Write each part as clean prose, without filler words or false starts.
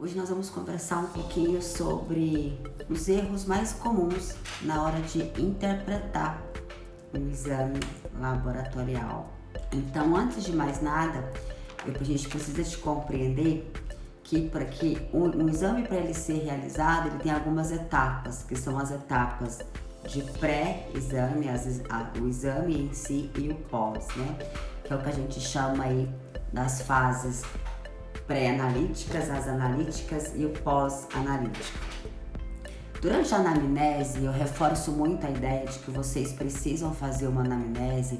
Hoje nós vamos conversar um pouquinho sobre os erros mais comuns na hora de interpretar um exame laboratorial. Então, antes de mais nada, a gente precisa de compreender que para que um exame, para ele ser realizado, ele tem algumas etapas, que são as etapas de pré-exame, o exame em si e o pós, né? Que é o que a gente chama aí das fases pré-analíticas, as analíticas e o pós-analítico. Durante a anamnese, eu reforço muito a ideia de que vocês precisam fazer uma anamnese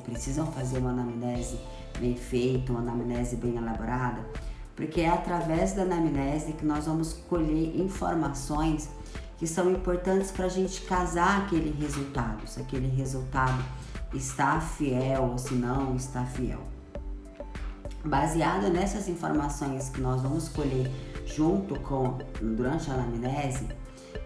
bem feita, uma anamnese bem elaborada, porque é através da anamnese que nós vamos colher informações que são importantes para a gente casar aquele resultado, se aquele resultado está fiel ou se não está fiel. Baseado nessas informações que nós vamos colher durante a anamnese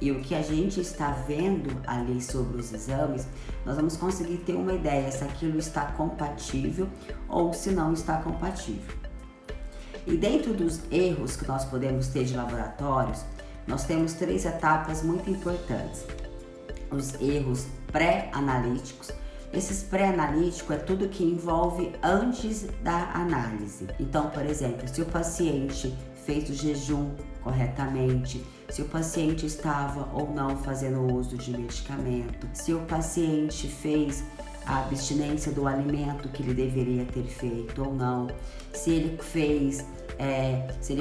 e o que a gente está vendo ali sobre os exames, nós vamos conseguir ter uma ideia se aquilo está compatível ou se não está compatível. E dentro dos erros que nós podemos ter de laboratórios, nós temos 3 etapas muito importantes. Os erros pré-analíticos. Esses pré-analíticos é tudo que envolve antes da análise. Então, por exemplo, se o paciente fez o jejum corretamente, se o paciente estava ou não fazendo uso de medicamento, se o paciente fez a abstinência do alimento que ele deveria ter feito ou não, se ele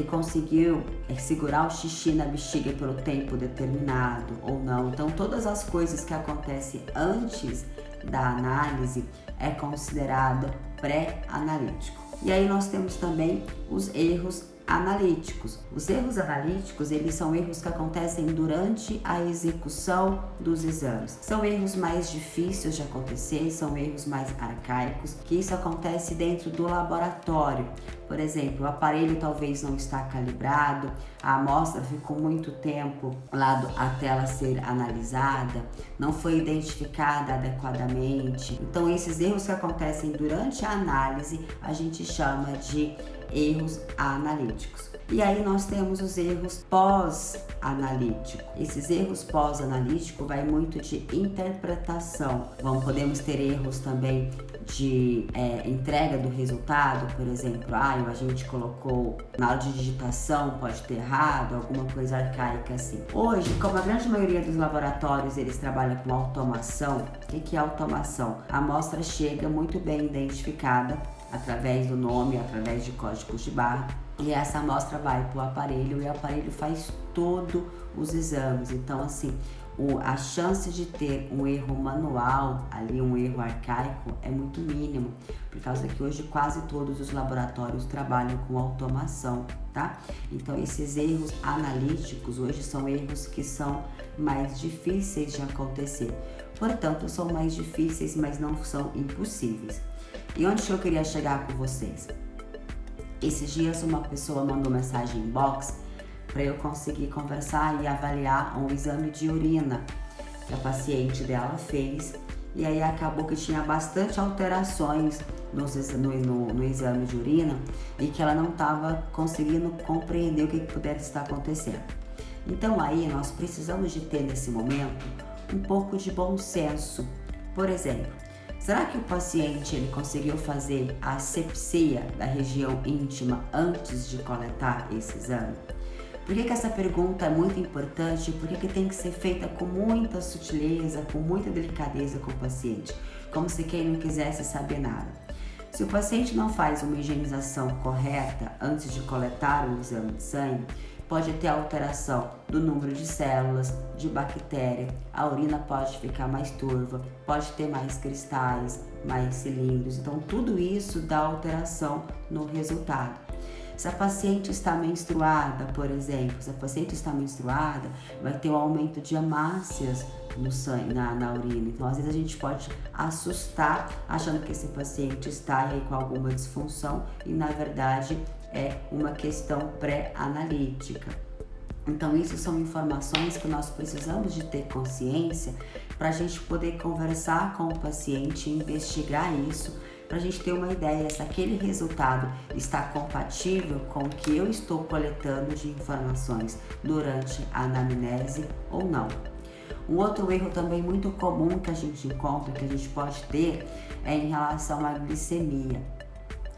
conseguiu segurar o xixi na bexiga pelo tempo determinado ou não. Então, todas as coisas que acontecem antes da análise é considerado pré-analítico. E aí nós temos também os erros analíticos. Os erros analíticos, eles são erros que acontecem durante a execução dos exames. São erros mais difíceis de acontecer, são erros mais arcaicos, que isso acontece dentro do laboratório. Por exemplo, o aparelho talvez não está calibrado, a amostra ficou muito tempo lá até ela ser analisada, não foi identificada adequadamente. Então, esses erros que acontecem durante a análise, a gente chama de erros analíticos. E aí nós temos os erros pós-analíticos. Esses erros pós-analíticos vai muito de interpretação. Podemos ter erros também de entrega do resultado, por exemplo, a gente colocou na hora de digitação, pode ter errado, alguma coisa arcaica assim. Hoje, como a grande maioria dos laboratórios eles trabalham com automação, o que é automação? A amostra chega muito bem identificada através do nome, através de códigos de barra, e essa amostra vai para o aparelho e o aparelho faz todos os exames. Então, assim, a chance de ter um erro manual, ali um erro arcaico, é muito mínimo, por causa que hoje quase todos os laboratórios trabalham com automação, tá? Então, esses erros analíticos hoje são erros que são mais difíceis de acontecer. Portanto, são mais difíceis, mas não são impossíveis. E onde que eu queria chegar com vocês? Esses dias uma pessoa mandou mensagem inbox para eu conseguir conversar e avaliar um exame de urina que a paciente dela fez, e aí acabou que tinha bastante alterações no exame de urina e que ela não estava conseguindo compreender o que pudesse estar acontecendo. Então aí nós precisamos de ter nesse momento um pouco de bom senso. Por exemplo, será que o paciente ele conseguiu fazer a asepsia da região íntima antes de coletar esse exame? Por que essa pergunta é muito importante? Por que tem que ser feita com muita sutileza, com muita delicadeza com o paciente? Como se quem não quisesse saber nada. Se o paciente não faz uma higienização correta antes de coletar o exame de sangue, pode ter alteração do número de células, de bactéria, a urina pode ficar mais turva, pode ter mais cristais, mais cilindros, então tudo isso dá alteração no resultado. Se a paciente está menstruada, por exemplo, vai ter um aumento de hemácias no sangue, na urina. Então, às vezes a gente pode assustar achando que esse paciente está aí com alguma disfunção e, na verdade, é uma questão pré-analítica. Então, isso são informações que nós precisamos de ter consciência para a gente poder conversar com o paciente, investigar isso, para a gente ter uma ideia se aquele resultado está compatível com o que eu estou coletando de informações durante a anamnese ou não. Um outro erro também muito comum que a gente encontra, que a gente pode ter, é em relação à glicemia.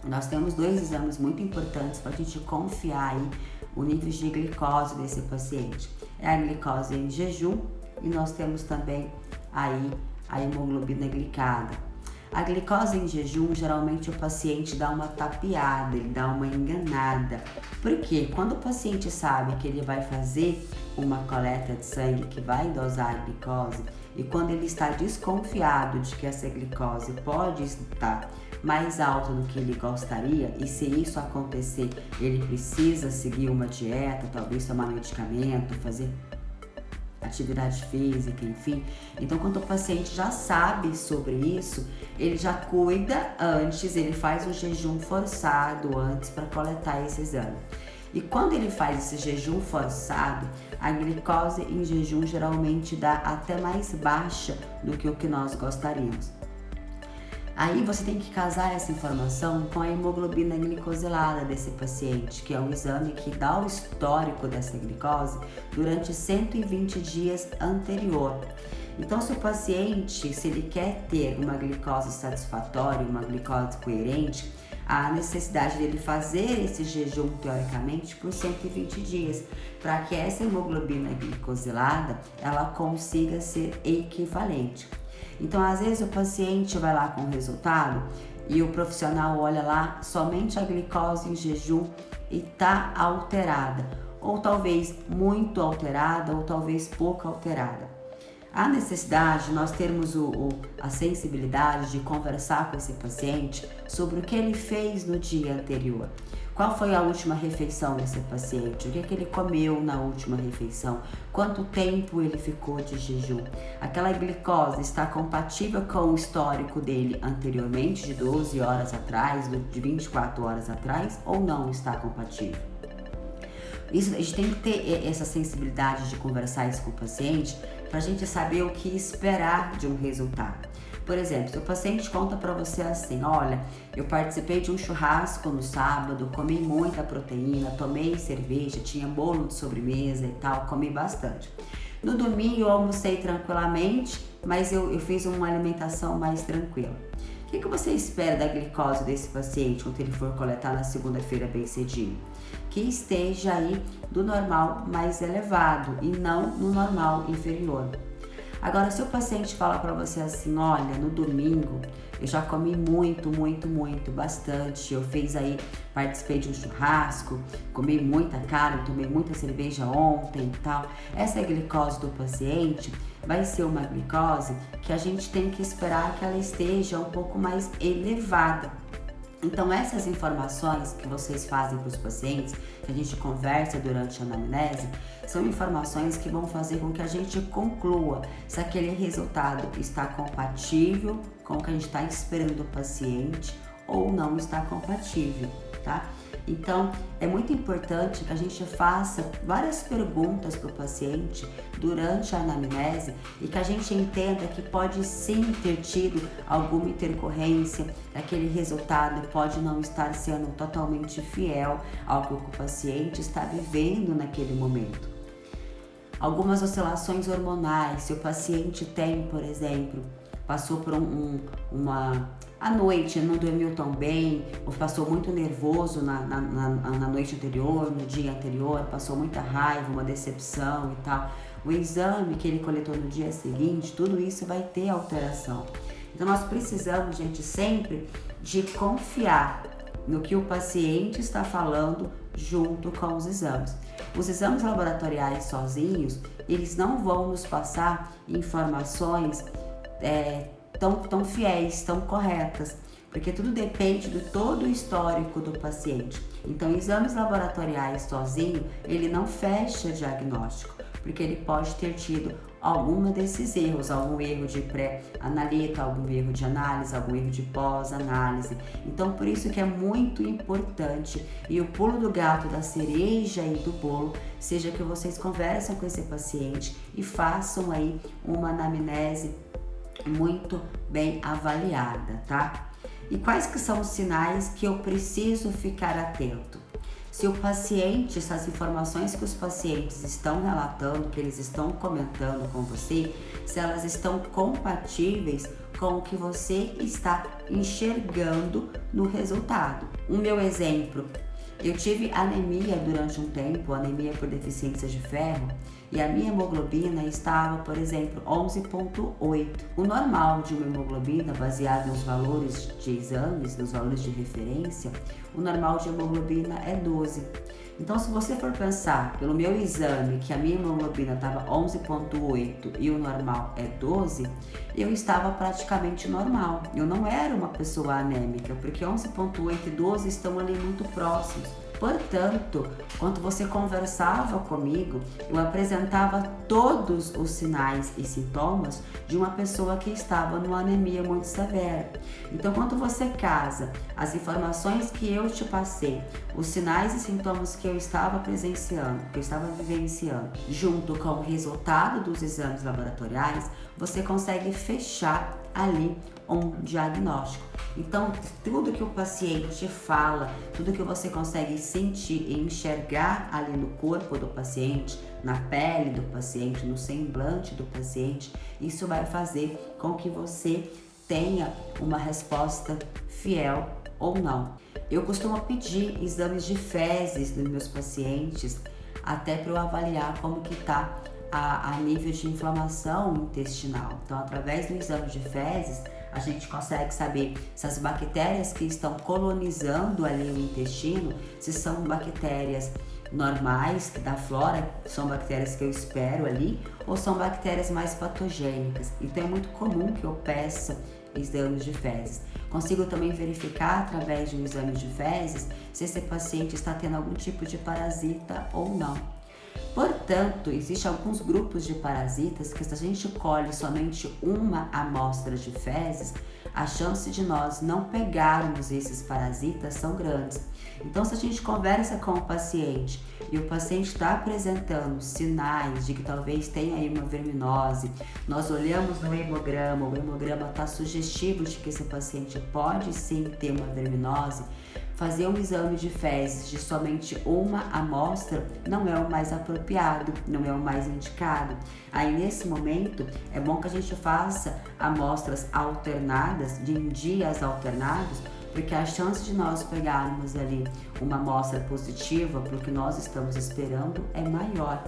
Nós temos 2 exames muito importantes para a gente confiar aí o nível de glicose desse paciente. É a glicose em jejum e nós temos também aí a hemoglobina glicada. A glicose em jejum, geralmente o paciente dá uma tapeada, ele dá uma enganada. Porque quando o paciente sabe que ele vai fazer uma coleta de sangue que vai dosar a glicose, e quando ele está desconfiado de que essa glicose pode estar mais alta do que ele gostaria, e se isso acontecer, ele precisa seguir uma dieta, talvez tomar medicamento, fazer atividade física, enfim. Então, quando o paciente já sabe sobre isso, ele já cuida antes, ele faz um jejum forçado antes para coletar esse exame. E quando ele faz esse jejum forçado, a glicose em jejum geralmente dá até mais baixa do que o que nós gostaríamos. Aí você tem que casar essa informação com a hemoglobina glicosilada desse paciente, que é um exame que dá o histórico dessa glicose durante 120 dias anterior. Então, se o paciente, se ele quer ter uma glicose satisfatória, uma glicose coerente, a necessidade dele fazer esse jejum, teoricamente, por 120 dias, para que essa hemoglobina glicosilada, ela consiga ser equivalente. Então, às vezes o paciente vai lá com o resultado e o profissional olha lá somente a glicose em jejum e tá alterada, ou talvez muito alterada, ou talvez pouco alterada. Há necessidade de nós termos a sensibilidade de conversar com esse paciente sobre o que ele fez no dia anterior. Qual foi a última refeição desse paciente? O que ele comeu na última refeição? Quanto tempo ele ficou de jejum? Aquela glicose está compatível com o histórico dele anteriormente, de 12 horas atrás, de 24 horas atrás, ou não está compatível? Isso, a gente tem que ter essa sensibilidade de conversar isso com o paciente para a gente saber o que esperar de um resultado. Por exemplo, se o paciente conta para você assim, olha, eu participei de um churrasco no sábado, comi muita proteína, tomei cerveja, tinha bolo de sobremesa e tal, comi bastante. No domingo eu almocei tranquilamente, mas eu fiz uma alimentação mais tranquila. O que você espera da glicose desse paciente quando ele for coletar na segunda-feira bem cedinho? Que esteja aí do normal mais elevado e não no normal inferior. Agora, se o paciente fala para você assim, olha, no domingo eu já comi muito, bastante, participei de um churrasco, comi muita carne, tomei muita cerveja ontem e tal. Essa glicose do paciente vai ser uma glicose que a gente tem que esperar que ela esteja um pouco mais elevada. Então, essas informações que vocês fazem para os pacientes, que a gente conversa durante a anamnese, são informações que vão fazer com que a gente conclua se aquele resultado está compatível com o que a gente está esperando do paciente ou não está compatível, tá? Então, é muito importante que a gente faça várias perguntas para o paciente durante a anamnese e que a gente entenda que pode sim ter tido alguma intercorrência, aquele resultado pode não estar sendo totalmente fiel ao que o paciente está vivendo naquele momento. Algumas oscilações hormonais, se o paciente tem, por exemplo, passou por à noite, não dormiu tão bem, ou passou muito nervoso na noite anterior, no dia anterior, passou muita raiva, uma decepção e tal. O exame que ele coletou no dia seguinte, tudo isso vai ter alteração. Então nós precisamos, gente, sempre de confiar no que o paciente está falando junto com os exames. Os exames laboratoriais sozinhos, eles não vão nos passar informações tão fiéis, tão corretas, porque tudo depende de todo o histórico do paciente. Então, exames laboratoriais sozinho, ele não fecha diagnóstico, porque ele pode ter tido algum desses erros, algum erro de pré-analítica, algum erro de análise, algum erro de pós-análise. Então, por isso que é muito importante, e o pulo do gato, da cereja e do bolo, seja que vocês conversem com esse paciente e façam aí uma anamnese muito bem avaliada, tá? E quais que são os sinais que eu preciso ficar atento? Se o paciente, essas informações que os pacientes estão relatando, que eles estão comentando com você, se elas estão compatíveis com o que você está enxergando no resultado. O meu exemplo, eu tive anemia durante um tempo, anemia por deficiência de ferro, e a minha hemoglobina estava, por exemplo, 11,8. O normal de uma hemoglobina, baseado nos valores de exames, nos valores de referência, o normal de hemoglobina é 12. Então, se você for pensar pelo meu exame que a minha hemoglobina estava 11,8 e o normal é 12, eu estava praticamente normal. Eu não era uma pessoa anêmica, porque 11,8 e 12 estão ali muito próximos. Portanto, quando você conversava comigo, eu apresentava todos os sinais e sintomas de uma pessoa que estava numa anemia muito severa. Então, quando você casa as informações que eu te passei, os sinais e sintomas que eu estava presenciando, que eu estava vivenciando, junto com o resultado dos exames laboratoriais, você consegue fechar ali um diagnóstico. Então, tudo que o paciente fala, tudo que você consegue sentir e enxergar ali no corpo do paciente, na pele do paciente, no semblante do paciente, isso vai fazer com que você tenha uma resposta fiel ou não. Eu costumo pedir exames de fezes dos meus pacientes, até para eu avaliar como que está a nível de inflamação intestinal. Então, através do exame de fezes, a gente consegue saber se as bactérias que estão colonizando ali o intestino, se são bactérias normais, da flora, são bactérias que eu espero ali, ou são bactérias mais patogênicas. Então é muito comum que eu peça exames de fezes. Consigo também verificar através de um exame de fezes se esse paciente está tendo algum tipo de parasita ou não. Portanto, existem alguns grupos de parasitas que, se a gente colhe somente uma amostra de fezes, a chance de nós não pegarmos esses parasitas são grandes. Então, se a gente conversa com o paciente e o paciente está apresentando sinais de que talvez tenha aí uma verminose, nós olhamos no hemograma, o hemograma está sugestivo de que esse paciente pode sim ter uma verminose, fazer um exame de fezes de somente uma amostra não é o mais apropriado, não é o mais indicado. Aí nesse momento é bom que a gente faça amostras alternadas, em dias alternados, porque a chance de nós pegarmos ali uma amostra positiva para o que nós estamos esperando é maior.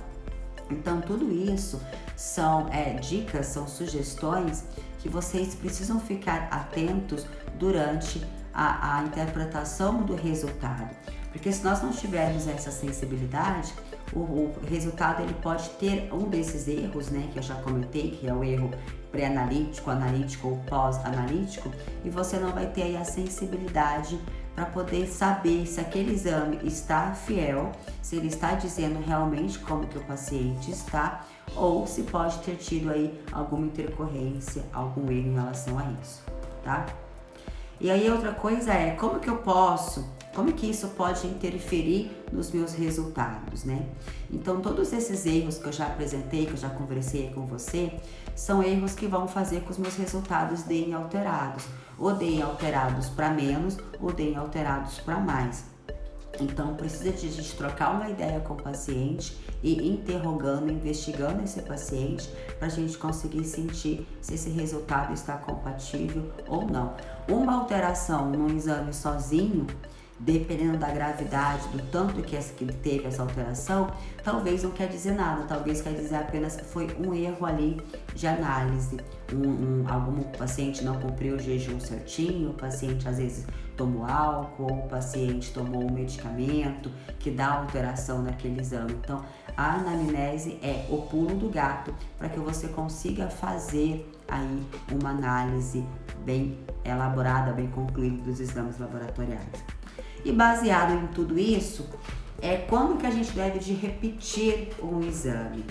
Então tudo isso são dicas, são sugestões que vocês precisam ficar atentos durante a interpretação do resultado, porque se nós não tivermos essa sensibilidade, o resultado ele pode ter um desses erros, né, que eu já comentei, que é o erro pré-analítico, analítico ou pós-analítico, e você não vai ter aí a sensibilidade para poder saber se aquele exame está fiel, se ele está dizendo realmente como que o paciente está, ou se pode ter tido aí alguma intercorrência, algum erro em relação a isso, tá? E aí outra coisa é, como que isso pode interferir nos meus resultados, né? Então todos esses erros que eu já apresentei, que eu já conversei com você, são erros que vão fazer com que os meus resultados deem alterados, ou deem alterados para menos, ou deem alterados para mais. Então precisa de a gente trocar uma ideia com o paciente e interrogando, investigando esse paciente para a gente conseguir sentir se esse resultado está compatível ou não. Uma alteração num exame sozinho, dependendo da gravidade, do tanto que ele teve essa alteração, talvez não quer dizer nada, talvez quer dizer apenas que foi um erro ali de análise. Algum paciente não cumpriu o jejum certinho, o paciente às vezes tomou álcool, ou o paciente tomou um medicamento que dá alteração naquele exame. Então, a anamnese é o pulo do gato para que você consiga fazer aí uma análise bem elaborada, bem concluída dos exames laboratoriais. E baseado em tudo isso, quando que a gente deve de repetir um exame?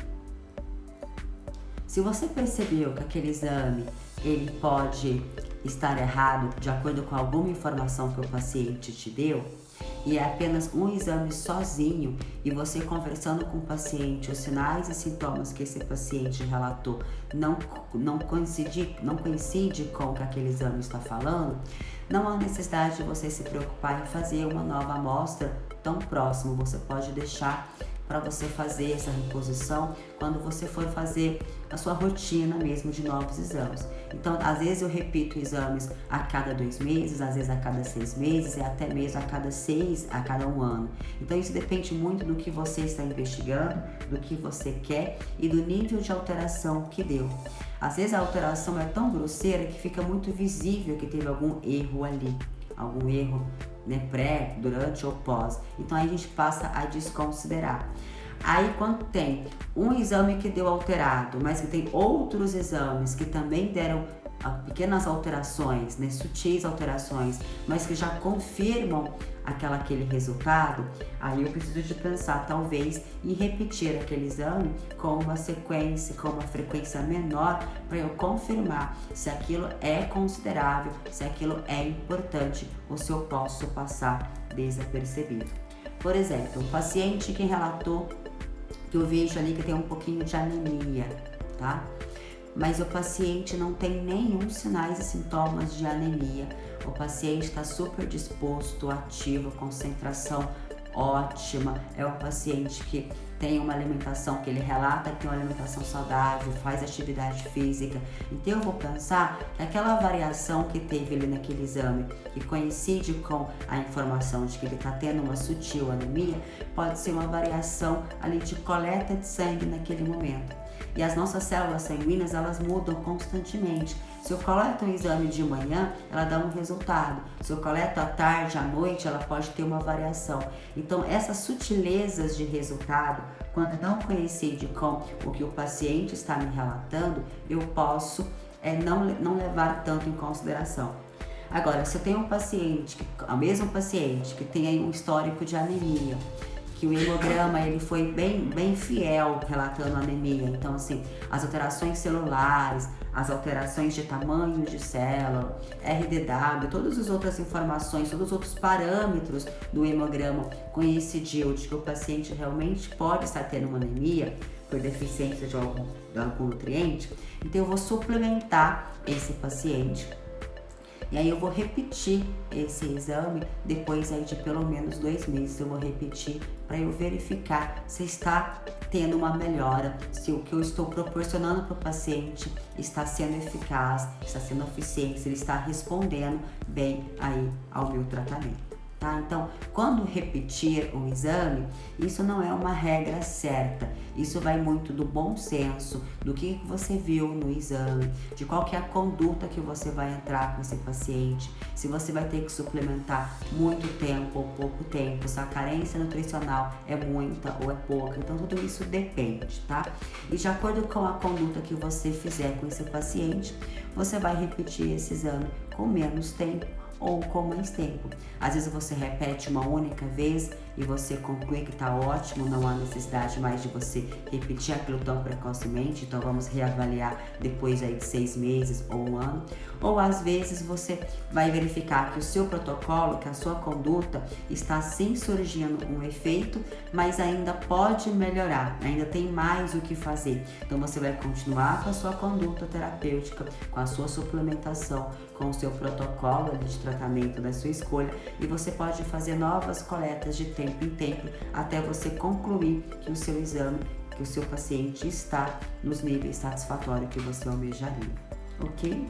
Se você percebeu que aquele exame ele pode estar errado de acordo com alguma informação que o paciente te deu, e é apenas um exame sozinho e você conversando com o paciente, os sinais e sintomas que esse paciente relatou não coincide com o que aquele exame está falando, não há necessidade de você se preocupar em fazer uma nova amostra tão próximo. Você pode deixar para você fazer essa reposição quando você for fazer a sua rotina mesmo de novos exames. Então, às vezes eu repito exames a cada 2 meses, às vezes a cada 6 meses e até mesmo a cada 1 ano. Então, isso depende muito do que você está investigando, do que você quer e do nível de alteração que deu. Às vezes a alteração é tão grosseira que fica muito visível que teve algum erro ali, algum erro, né, pré, durante ou pós. Então aí a gente passa a desconsiderar. Aí quando tem um exame que deu alterado, mas que tem outros exames que também deram pequenas alterações, né, sutis alterações, mas que já confirmam aquele resultado, aí eu preciso de pensar talvez em repetir aquele exame com uma sequência, com uma frequência menor, para eu confirmar se aquilo é considerável, se aquilo é importante ou se eu posso passar desapercebido. Por exemplo, um paciente que relatou que eu vejo ali que tem um pouquinho de anemia, tá? Mas o paciente não tem nenhum sinais e sintomas de anemia. O paciente está super disposto, ativo, concentração ótima. É um paciente que tem uma alimentação, que ele relata que tem uma alimentação saudável, faz atividade física. Então eu vou pensar que aquela variação que teve ali naquele exame, que coincide com a informação de que ele está tendo uma sutil anemia, pode ser uma variação ali de coleta de sangue naquele momento. E as nossas células sanguíneas, elas mudam constantemente. Se eu coleto um exame de manhã, ela dá um resultado. Se eu coleto à tarde, à noite, ela pode ter uma variação. Então, essas sutilezas de resultado, quando não coincide com o que o paciente está me relatando, eu posso não levar tanto em consideração. Agora, se eu tenho um paciente, o mesmo paciente que tem aí um histórico de anemia, que o hemograma ele foi bem fiel relatando a anemia. Então, assim, as alterações celulares, as alterações de tamanho de célula, RDW, todas as outras informações, todos os outros parâmetros do hemograma coincidiu de que o paciente realmente pode estar tendo uma anemia por deficiência de algum nutriente, então eu vou suplementar esse paciente. E aí eu vou repetir esse exame depois aí de pelo menos 2 meses. Eu vou repetir para eu verificar se está tendo uma melhora, se o que eu estou proporcionando para o paciente está sendo eficaz, está sendo eficiente, se ele está respondendo bem aí ao meu tratamento. Tá? Então, quando repetir um exame, isso não é uma regra certa. Isso vai muito do bom senso, do que você viu no exame, de qual que é a conduta que você vai entrar com esse paciente, se você vai ter que suplementar muito tempo ou pouco tempo, se a carência nutricional é muita ou é pouca. Então, tudo isso depende, tá? E de acordo com a conduta que você fizer com esse paciente, você vai repetir esse exame com menos tempo ou com mais tempo. Às vezes você repete uma única vez e você conclui que está ótimo, não há necessidade mais de você repetir aquilo tão precocemente, então vamos reavaliar depois aí de 6 meses ou 1 ano. Ou às vezes você vai verificar que o seu protocolo, que a sua conduta está sim surgindo um efeito, mas ainda pode melhorar, ainda tem mais o que fazer. Então você vai continuar com a sua conduta terapêutica, com a sua suplementação, com o seu protocolo de tratamento da sua escolha, e você pode fazer novas coletas de tempo em tempo até você concluir que o seu exame, que o seu paciente está nos níveis satisfatórios que você almejaria, ok?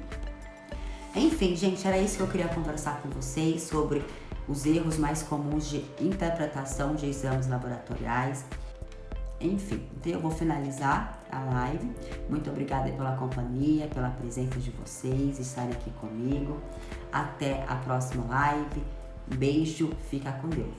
Enfim, gente, era isso que eu queria conversar com vocês sobre os erros mais comuns de interpretação de exames laboratoriais. Enfim, então eu vou finalizar a live. Muito obrigada pela companhia, pela presença de vocês, estarem aqui comigo. Até a próxima live. Beijo, fica com Deus.